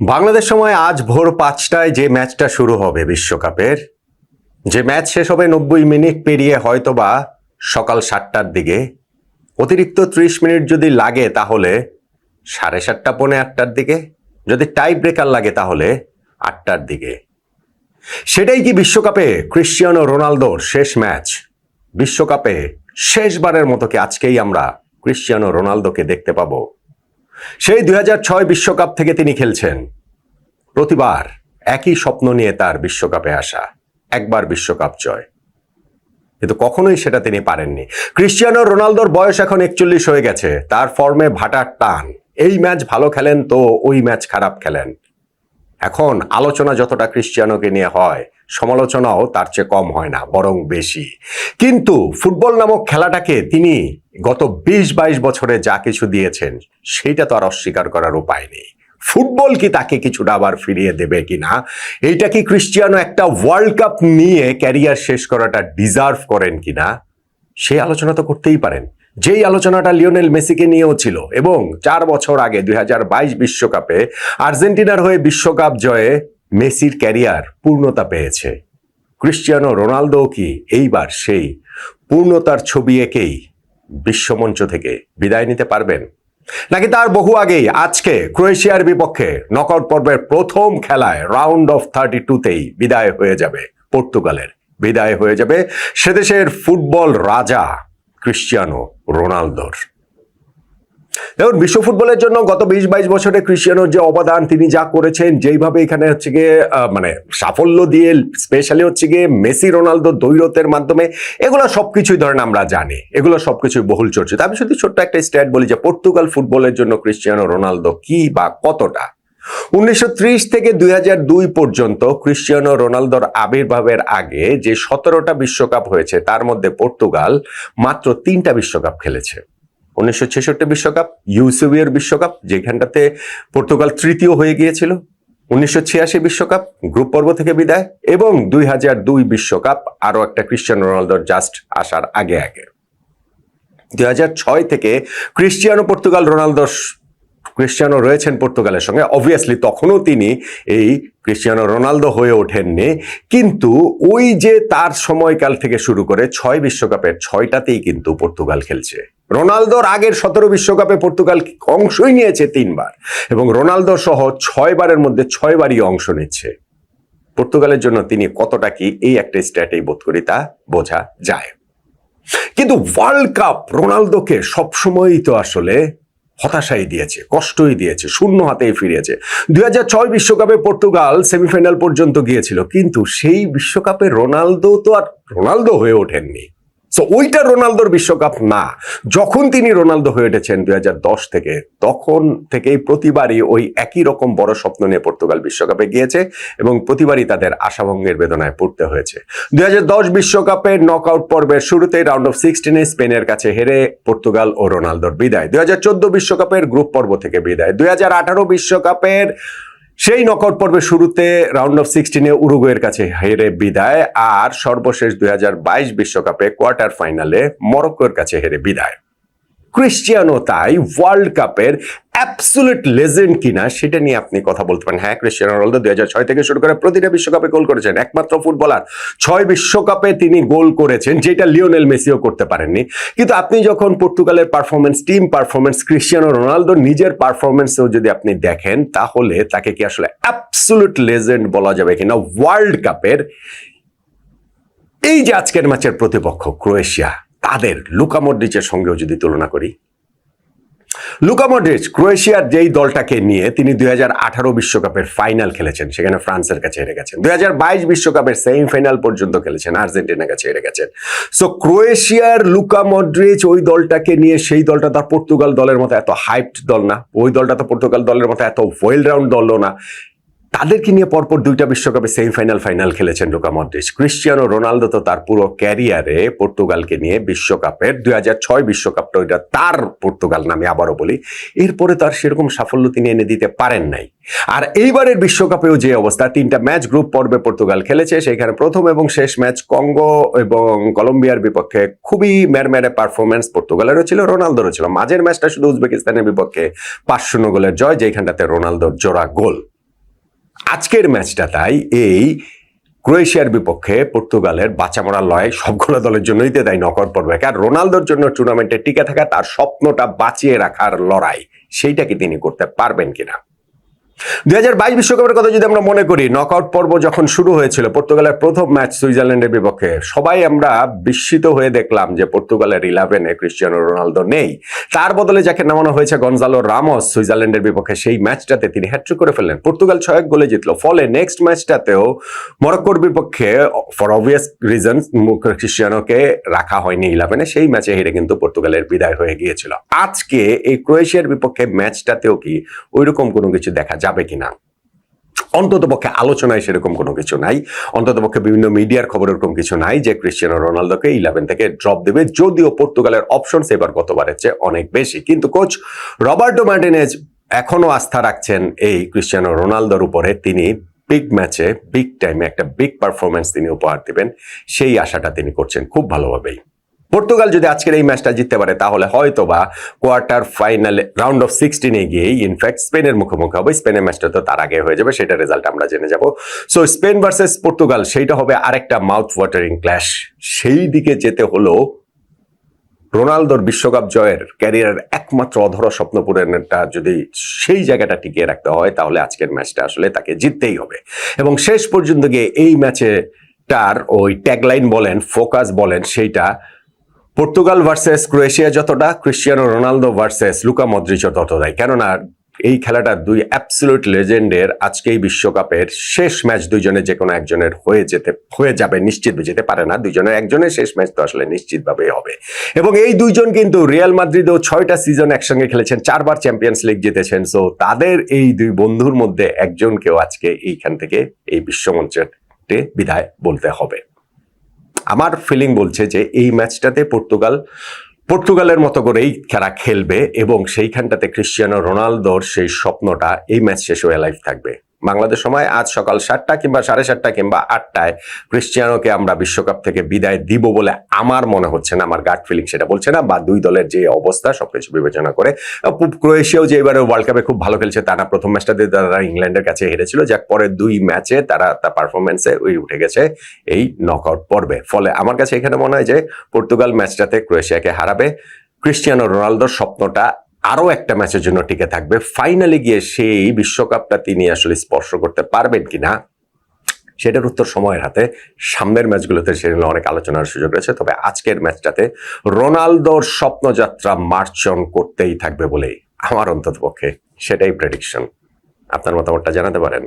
বাংলাদেশ সময় আজ ভোর 5টায় যে ম্যাচটা শুরু হবে বিশ্বকাপের, যে ম্যাচ শেষ হবে 90 মিনিট পেরিয়ে হয়তোবা সকাল 7টার দিকে, অতিরিক্ত 30 মিনিট যদি লাগে তাহলে 7:30 পৌনে 8টার দিকে, যদি টাই ব্রেকার লাগে তাহলে 8টার দিকে। সেটাই কি বিশ্বকাপে ক্রিশ্চিয়ানো রোনালদোর শেষ ম্যাচ? বিশ্বকাপে শেষবারের মতো কি আজকেই আমরা ক্রিশ্চিয়ানো রোনালদোকে দেখতে পাবো? সেই 2006 বিশ্বকাপ থেকে তিনি খেলছেন। প্রতিবার একই স্বপ্ন নিয়ে তার বিশ্বকাপে আসা, একবার বিশ্বকাপ জয়, কিন্তু কখনোই সেটা তিনি পারেননি। ক্রিশ্চিয়ানো রোনালদোর বয়স এখন 41 হয়ে গেছে, তার ফর্মে ভাটার টান। এই ম্যাচ ভালো খেলেন তো ওই ম্যাচ খারাপ খেলেন। এখন আলোচনা যতটা ক্রিশ্চিয়ানোকে নিয়ে হয়, সমালোচনাও তার চেয়ে কম হয় না, বরং বেশি। কিন্তু ফুটবল নামক খেলাটাকে তিনি গত 20-22 বছরে যা কিছু দিয়েছেন সেইটা তো আর অস্বীকার করার উপায় নেই। ফুটবল কি তাকে কিছুটা আবার ফিরিয়ে দেবে কিনা, এইটা কি ক্রিশ্চিয়ানো একটা ওয়ার্ল্ড কাপ নিয়ে ক্যারিয়ার শেষ করাটা ডিজার্ভ করেন কিনা, সেই আলোচনা তো করতেই পারেন। যেই আলোচনাটা লিওনেল মেসিকে নিয়েও ছিল, এবং 4 বছর আগে 2022 বিশ্বকাপে আর্জেন্টিনার হয়ে বিশ্বকাপ জয়ে মেসির ক্যারিয়ার পূর্ণতা পেয়েছে। ক্রিশ্চিয়ানো রোনালদো কি এইবার সেই পূর্ণতার ছবি এঁকেই বিশ্বমঞ্চ থেকে বিদায় নিতে পারবেন, নাকি তার বহু আগেই আজকে ক্রোয়েশিয়ার বিপক্ষে নকআউট পর্বের প্রথম খেলায় রাউন্ড অফ 32তেই বিদায় হয়ে যাবে পর্তুগালের, বিদায় হয়ে যাবে সেদেশের ফুটবল রাজা ক্রিশ্চিয়ানো রোনালদোর? দেখুন, বিশ্ব ফুটবলের জন্য গত 20-22 বছরে ক্রিশ্চিয়ানোর যে অবদান, তিনি যা করেছেন, যেইভাবে এখানে হচ্ছে গিয়ে সাফল্য দিয়ে, স্পেশালি হচ্ছে গিয়ে মেসি রোনালদো দ্বৈরথের মাধ্যমে, এগুলো সবকিছুই ধরেন আমরা জানি, এগুলো সবকিছুই বহুল চর্চিত। আমি শুধু ছোট্ট একটা স্ট্যাট বলি যে পর্তুগাল ফুটবলের জন্য ক্রিশ্চিয়ানো রোনালদো কি বা কতটা। 1930 থেকে 2002 পর্যন্ত ক্রিশ্চিয়ানো রোনালদোর আবির্ভাবের আগে যে 17টা বিশ্বকাপ হয়েছে, তার মধ্যে পর্তুগাল মাত্র 3টা বিশ্বকাপ খেলেছে। 1966 বিশ্বকাপ, ইউসোভিয়ের বিশ্বকাপ, যেখানটাতে পর্তুগাল তৃতীয় হয়ে গিয়েছিল। 1986 বিশ্বকাপ, গ্রুপ পর্ব থেকে বিদায়, এবং 2002 বিশ্বকাপ, আরো একটা ক্রিশ্চিয়ানো রোনালদোর জাস্ট আসার আগে আগে। 2006 থেকে ক্রিশ্চিয়ানো রয়েছেন পর্তুগালের সঙ্গে। অবভিয়াসলি তখনও তিনি এই ক্রিশ্চিয়ানো রোনালদো হয়ে ওঠেননি, কিন্তু ওই যে তার সময়কাল থেকে শুরু করে 6 বিশ্বকাপের 6টাতেই কিন্তু পর্তুগাল খেলছে। রোনালদোর আগের 17 বিশ্বকাপে পর্তুগাল অংশই নিয়েছে 3বার, এবং রোনালদো সহ 6 বারের মধ্যে 6 বারই অংশ নিচ্ছে। পর্তুগালের জন্য তিনি কতটা কি, এই একটা স্ট্যাটেই বোধ করি তা বোঝা যায়। কিন্তু ওয়ার্ল্ড কাপ রোনালদোকে সবসময়ই তো আসলে হতাশাই দিয়েছে, কষ্টই দিয়েছে, শূন্য হাতেই ফিরিয়েছে। 2006 বিশ্বকাপে পর্তুগাল সেমিফাইনাল পর্যন্ত গিয়েছিল, কিন্তু সেই বিশ্বকাপে রোনালদো তো আর রোনালদো হয়ে ওঠেননি। সো ওইটা রোনালদোর বিশ্বকাপ না। যখন তিনি রোনালদো হয়ে উঠেছেন 2010 থেকে, তখন থেকেই প্রতিবারই ওই একই রকম বড় স্বপ্ন নিয়ে পর্তুগাল বিশ্বকাপে গিয়েছে, এবং প্রতিবারই তাদের আশাভঙ্গের বেদনায় পড়তে হয়েছে। 2010 বিশ্বকাপের নকআউট পর্বের শুরুতেই রাউন্ড অফ 16 স্পেনের কাছে হেরে পর্তুগাল ও রোনালদোর বিদায়। 2014 বিশ্বকাপের গ্রুপ পর্ব থেকে বিদায়। 2018 বিশ্বকাপের সেই নকআউট পর্বের শুরুতে রাউন্ড অফ 16 উরুগুয়ের কাছে হেরে বিদায়, আর সর্বশেষ 2022 বিশ্বকাপে কোয়ার্টার ফাইনালে মরক্কোর কাছে হেরে বিদায়। ক্রিশ্চিয়ানো তাই ওয়ার্ল্ড কাপের অ্যাবসলিউট লেজেন্ড কিনা সেটা নিয়ে আপনি কথা বলতে পারেন। হ্যাঁ, ক্রিশ্চিয়ানো রোনালদো 2006 থেকে শুরু করে প্রতিটা বিশ্বকাপে গোল করেছেন, একমাত্র ফুটবলার 6 বিশ্বকাপে তিনি গোল করেছেন, যেটা লিওনেল মেসিও করতে পারেননি। কিন্তু আপনি যখন পর্তুগালের পারফরমেন্স, টিম পারফরমেন্স, ক্রিশ্চিয়ানো রোনালদোর নিজের পারফরমেন্সও যদি আপনি দেখেন, তাহলে তাকে কি আসলে অ্যাবসলিউট লেজেন্ড বলা যাবে কিনা ওয়ার্ল্ড কাপের? এই যে আজকের ম্যাচের প্রতিপক্ষ ক্রোয়েশিয়া, তাদের লুকা মডরিচের সঙ্গেও যদি তুলনা করি, লুকা মডরিচ ক্রোয়েশিয়ার যেই দলটাকে নিয়ে তিনি 2018 বিশ্বকাপের ফাইনাল খেলেছেন, সেখানে ফ্রান্সের কাছে হেরে গেছেন। 2022 বিশ্বকাপের সেমিফাইনাল পর্যন্ত খেলেছেন, আর্জেন্টিনার কাছে হেরে গেছেন। সো ক্রোয়েশিয়ার লুকা মডরিচ ওই দলটাকে নিয়ে, সেই দলটা তার পর্তুগাল দলের মতো এত হাইপড দল না, ওই দলটা তো পর্তুগাল দলের মতো এত ওয়েল রাউন্ড দলও না। তাদেরকে নিয়ে পরপর 2টা বিশ্বকাপে সেমিফাইনাল, ফাইনাল খেলেছেন লুকা মডরিচ। ক্রিশ্চিয়ানো রোনালদো তো তার পুরো ক্যারিয়ারে পর্তুগালকে নিয়ে বিশ্বকাপের 2006 বিশ্বকাপটা, ওইটা তার পর্তুগাল নামে আবারও বলি, এরপরে তার সেরকম সাফল্য তিনি এনে দিতে পারেন নাই। আর এইবারের বিশ্বকাপেও যে অবস্থা, 3টা ম্যাচ গ্রুপ পর্বে পর্তুগাল খেলেছে, সেখানে প্রথম এবং শেষ ম্যাচ কঙ্গো এবং কলম্বিয়ার বিপক্ষে খুবই মেরমেরে পারফরমেন্স পর্তুগালেরও ছিল, রোনালদোরও ছিল। মাঝের ম্যাচটা শুধু উজবেকিস্তানের বিপক্ষে 5-0 গোলের জয়, যেখানটাতে রোনালদোর জোড়া গোল। আজকের ম্যাচটা তাই এই ক্রোয়েশিয়ার বিপক্ষে পর্তুগালের বাঁচামরা লড়াই সবগুলো দলের জন্যই তাই নকআউট পর্বে, আর রোনালদোর জন্য টুর্নামেন্টে টিকে থাকা, তার স্বপ্নটা বাঁচিয়ে রাখার লড়াই, সেইটা কি তিনি করতে পারবেন কিনা। 2022 বিশ্বকাপের কথা যদি আমরা মনে করি, নকআউট পর্ব যখন শুরু হয়েছিল, পর্তুগালের প্রথম ম্যাচ সুইজারল্যান্ডের বিপক্ষে, সবাই আমরা বিস্মিত হয়ে দেখলাম যে পর্তুগালের 11-এ ক্রিস্টিয়ানো রোনালদো নেই। তার বদলে যাকে নামানো হয়েছে গনজালো রামোস, সুইজারল্যান্ডের বিপক্ষে সেই ম্যাচটাতে তিনি হ্যাট্রিক করে ফেললেন। পর্তুগাল 6-1 গোলে জিতলো। ফলে নেক্সট ম্যাচটাতেও মরক্কোর বিপক্ষে ফর অবভিয়াস রিজনস ক্রিস্টিয়ানোকে রাখা হয়নি 11-এ, সেই ম্যাচে হেরে কিন্তু পর্তুগালের বিদায় হয়ে গিয়েছিল। আজকে এই ক্রোয়েশিয়ার বিপক্ষে ম্যাচটাতেও কি ওইরকম কোনো কিছু দেখা যাবে কিনা, অন্ততপক্ষে আলোচনায় সেরকম কোনো কিছু নাই, অন্ততপক্ষে বিভিন্ন মিডিয়ার খবর এরকম কিছু নাই যে ক্রিস্টিয়ানো রোনালদোকে 11 থেকে ড্রপ দেবে, যদিও পর্তুগালের অপশনস এবার গতবারের চেয়ে অনেক বেশি। কিন্তু কোচ রবার্টো মার্টিনেজ এখনো আস্থা রাখছেন এই ক্রিস্টিয়ানো রোনালদোর উপরে, তিনি বিগ ম্যাচে বিগ টাইমে একটা বিগ পারফরমেন্স তিনি উপহার দিবেন, সেই আশাটা তিনি করছেন খুব ভালোভাবেই। পর্তুগাল যদি আজকের এই ম্যাচটা জিততে পারে তাহলে হয়তো বা কোয়ার্টার ফাইনালে রাউন্ড অফ 16-এ গিয়েই ইনফ্যাক্ট স্পেনের মুখোমুখি হবে। স্পেনের ম্যাচটা তো তার আগে হয়ে যাবে, সেটা রেজাল্ট আমরা জেনে যাব। সো স্পেন ভার্সেস পর্তুগাল, সেইটা হবে আরেকটা মাউথ ওয়াটারিং ক্ল্যাশ। সেই দিকে যেতে হলো রোনালদোর বিশ্বকাপ জয়ের ক্যারিয়ারের একমাত্র অধরা স্বপ্ন পূরণটা যদি সেই জায়গাটা টিকিয়ে রাখতে হয়, তাহলে আজকের ম্যাচটা আসলে তাকে জিততেই হবে। এবং শেষ পর্যন্ত গিয়ে এই ম্যাচে তার ওই ট্যাগলাইন বলেন, ফোকাস বলেন, সেইটা পর্তুগাল ভার্সেস ক্রোয়েশিয়া যতটা, ক্রিস্টিয়ানো রোনালদো ভার্সেস লুকা মদ্রিচও ততটাই। কেননা এই খেলাটা দুই অ্যাবসলিউট লেজেন্ডের আজকেই বিশ্বকাপের শেষ ম্যাচ, দুইজনের যে কোনো একজনের হয়ে যাবে, নিশ্চিত যেতে পারে না, দুইজনের একজনের শেষ ম্যাচ তো আসলে নিশ্চিতভাবেই হবে। এবং এই দুইজন কিন্তু রিয়াল মাদ্রিদও 6টা সিজন একসঙ্গে খেলেছেন, 4বার চ্যাম্পিয়ন্স লিগ জিতেছেন। সো তাদের এই দুই বন্ধুর মধ্যে একজনকেও আজকে এইখান থেকে এই বিশ্বমঞ্চে বিদায় বলতে হবে। আমার ফিলিং বলছে যে এই ম্যাচটাতে পর্তুগালের মতো করেই খেলা খেলবে এবং সেইখানটাতে ক্রিস্টিয়ানো রোনালদোর সেই স্বপ্নটা এই ম্যাচ শেষ হয়ে লাইভ থাকবে। বাংলাদেশ সময় আজ সকাল 7টা কিংবা 7:30 কিংবা 8টায় ক্রিস্টিয়ানোকে আমরা বিশ্বকাপ থেকে বিদায় দিব বলে আমার মনে হচ্ছে না, আমার গাট ফিলিং সেটা বলছে না, বা দুই দলের যে অবস্থা সবকিছু বিবেচনা করে। ক্রোয়েশিয়াও যে এবারে ওয়ার্ল্ড কাপে খুব ভালো খেলছে তা না, প্রথম ম্যাচটাতে তারা ইংল্যান্ডের কাছে হেরেছিল, যাক পরের দুই ম্যাচে তারা তার পারফরমেন্সে উঠে গেছে এই নকআউট পর্বে। ফলে আমার কাছে এখানে মনে হয় যে পর্তুগাল ম্যাচটাতে ক্রোয়েশিয়াকে হারাবে, ক্রিস্টিয়ানো রোনালদোর স্বপ্নটা আরো একটা ম্যাচের জন্য টিকে থাকবে। ফাইনালে গিয়ে সেই বিশ্বকাপটা তিনি আসলে স্পর্শ করতে পারবেন কিনা সেটার উত্তর সময়ের হাতে। সামনের ম্যাচগুলোতে সেগুলো অনেক আলোচনার সুযোগ রয়েছে, তবে আজকের ম্যাচটাতে রোনালদোর স্বপ্নযাত্রা মার্চ অন করতেই থাকবে বলেই আমার অন্তত পক্ষে সেটাই প্রেডিকশন। আপনার মতামতটা জানাতে পারেন।